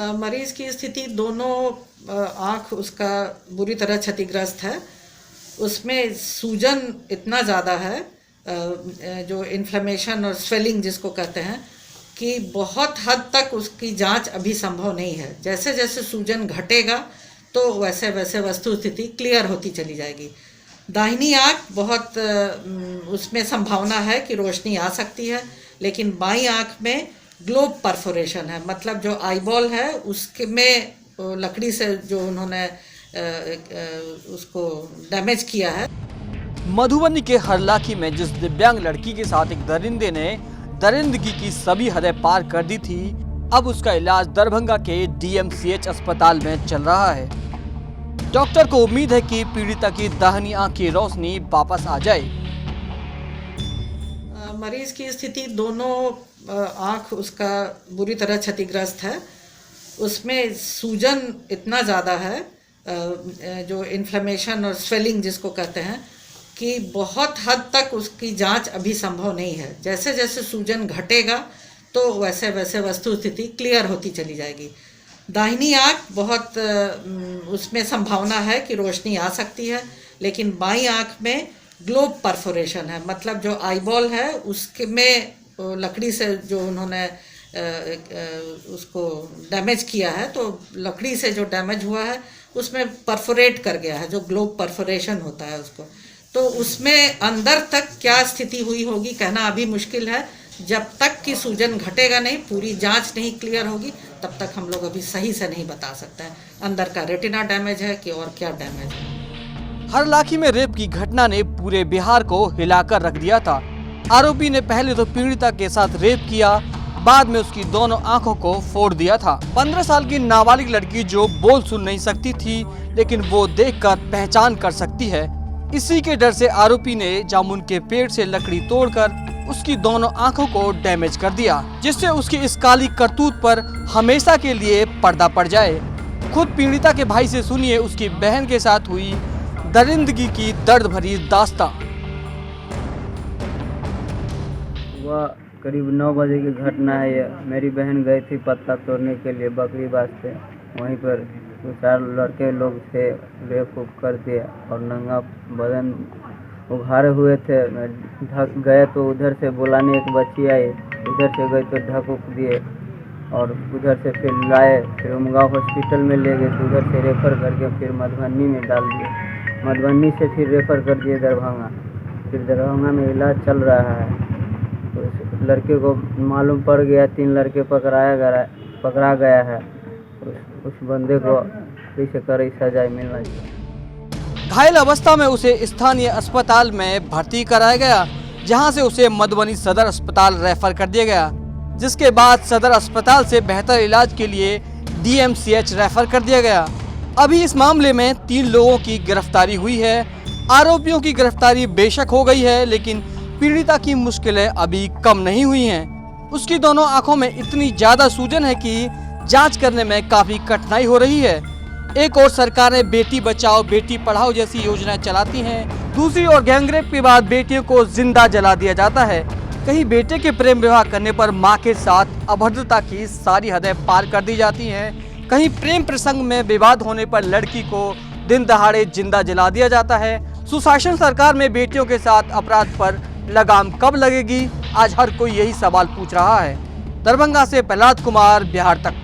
मरीज की स्थिति दोनों आँख उसका बुरी तरह क्षतिग्रस्त है। उसमें सूजन इतना ज़्यादा है, जो इन्फ्लेमेशन और स्वेलिंग जिसको कहते हैं, कि बहुत हद तक उसकी जांच अभी संभव नहीं है। जैसे जैसे सूजन घटेगा तो वैसे वैसे वस्तु स्थिति क्लियर होती चली जाएगी। दाहिनी आँख बहुत उसमें संभावना है कि रोशनी आ सकती है, लेकिन बाईं आँख में ग्लोब परफोरेशन है, मतलब जो आईबॉल है उसके में लकड़ी से जो उन्होंने उसको डैमेज किया है। मधुबनी के हरलाखी में जिस दिव्यांग लड़की के साथ एक दरिंदे ने दरिंदगी की सभी हदें पार कर दी थी, अब उसका इलाज दरभंगा के DMCH अस्पताल में चल रहा है। डॉक्टर को उम्मीद है कि पीड़िता की दाहिनी आंख की रोशनी वापस आ जाए। मरीज की स्थिति दोनों आँख उसका बुरी तरह क्षतिग्रस्त है। उसमें सूजन इतना ज़्यादा है, जो इन्फ्लेमेशन और स्वेलिंग जिसको कहते हैं, कि बहुत हद तक उसकी जांच अभी संभव नहीं है। जैसे जैसे सूजन घटेगा तो वैसे वैसे वस्तु स्थिति क्लियर होती चली जाएगी। दाहिनी आँख बहुत उसमें संभावना है कि रोशनी आ सकती है, लेकिन बाईं आँख में ग्लोब परफोरेशन है, मतलब जो आईबॉल है उसके में लकड़ी से जो उन्होंने उसको डैमेज किया है, तो लकड़ी से जो डैमेज हुआ है उसमें परफोरेट कर गया है, जो ग्लोब परफोरेशन होता है उसको। तो उसमें अंदर तक क्या स्थिति हुई होगी कहना अभी मुश्किल है। जब तक कि सूजन घटेगा नहीं, पूरी जांच नहीं क्लियर होगी, तब तक हम लोग अभी सही से नहीं बता सकते हैं अंदर का रेटिना डैमेज है कि और क्या डैमेज है। हरलाखी में रेप की घटना ने पूरे बिहार को हिलाकर रख दिया था। आरोपी ने पहले तो पीड़िता के साथ रेप किया, बाद में उसकी दोनों आंखों को फोड़ दिया था। 15 साल की नाबालिग लड़की जो बोल सुन नहीं सकती थी, लेकिन वो देखकर पहचान कर सकती है। इसी के डर से आरोपी ने जामुन के पेड़ से लकड़ी तोड़कर उसकी दोनों आंखों को डैमेज कर दिया, जिससे उसकी इस काली करतूत पर हमेशा के लिए पर्दा पड़ जाए। खुद पीड़िता के भाई से सुनिए उसकी बहन के साथ हुई दरिंदगी की दर्द भरी दास्तां। वह करीब 9 बजे की घटना है। यह मेरी बहन गई थी पत्ता तोड़ने के लिए बकरी वास्ते। वहीं पर 2-4 लड़के लोग थे, रेप कर दिया और नंगा बदन उघाड़े हुए थे। मैं ढक गए तो उधर से बुलाने एक बच्ची आई, उधर से गई तो ढक उक दिए और उधर से फिर लाए, फिर उमगांव हॉस्पिटल में ले गए तो उधर से रेफ़र करके फिर मधुबनी में डाल दिए। मधुबनी से फिर रेफ़र कर दिए दरभंगा। फिर दरभंगा में इलाज चल रहा है। तो उस लड़के को मालूम पड़ गया, 3 लड़के पकड़ा गया है। उस बंदे को इसे कड़ी सजाए मिलना चाहिए। घायल अवस्था में उसे स्थानीय अस्पताल में भर्ती कराया गया, जहां से उसे मधुबनी सदर अस्पताल रेफर कर दिया गया, जिसके बाद सदर अस्पताल से बेहतर इलाज के लिए DMCH रेफर कर दिया गया। अभी इस मामले में 3 लोगों की गिरफ्तारी हुई है। आरोपियों की गिरफ्तारी बेशक हो गई है, लेकिन पीड़िता की मुश्किलें अभी कम नहीं हुई हैं। उसकी दोनों आंखों में इतनी ज्यादा सूजन है कि जांच करने में काफी कठिनाई हो रही है। एक और सरकारें बेटी बचाओ बेटी पढ़ाओ जैसी योजनाएं चलाती हैं, दूसरी ओर गैंगरेप के बाद बेटियों को जिंदा जला दिया जाता है। कहीं बेटे के प्रेम विवाह करने पर मां के साथ अभद्रता की सारी हदें पार कर दी जाती हैं, कहीं प्रेम प्रसंग में विवाद होने पर लड़की को दिन दहाड़े जिंदा जला दिया जाता है। सुशासन सरकार में बेटियों के साथ अपराध पर लगाम कब लगेगी, आज हर कोई यही सवाल पूछ रहा है। दरभंगा से प्रहलाद कुमार, बिहार तक।